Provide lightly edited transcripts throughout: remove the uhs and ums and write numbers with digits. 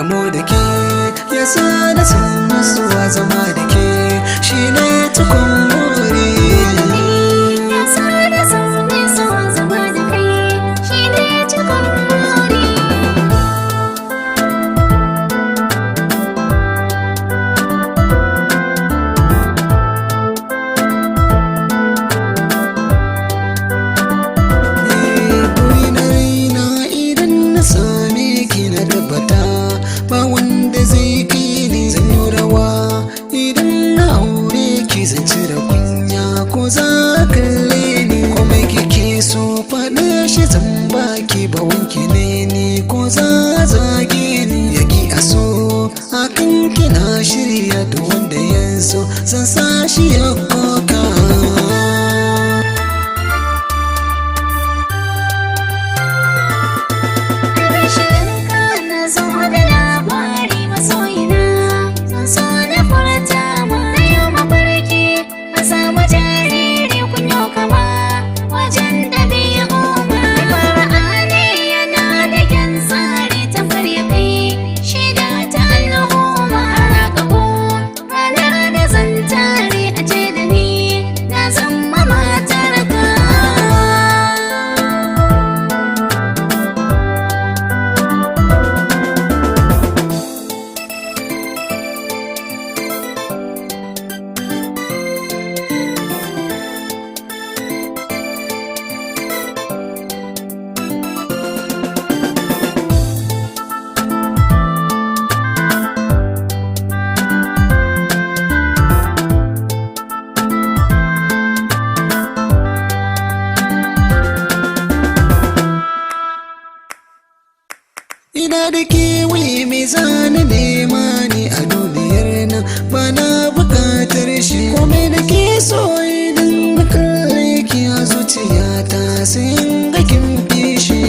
gamo da ke ya sa da san nasuwa zama da ke shi ne tukun buri. Ba wanda zai kai ni zan yi rawa idan na aure ki zan cire kunya ko za kalle ni komai kike so faɗa shi zan baki ba wanki ne ni ko za zage ni yaki a so akan kina shirya da wanda ya so zan sa shi ya koka. Ina da kewaye mai zane nema ne a duniyar nan ba na bukatar shi komai da ke so idan na kalle ki a zuciyata sai in ga kin fi shi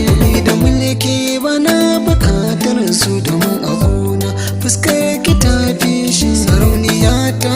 da mulki ba na bukatar su domin a gona fuskar ki ta fi shi sarauniya ta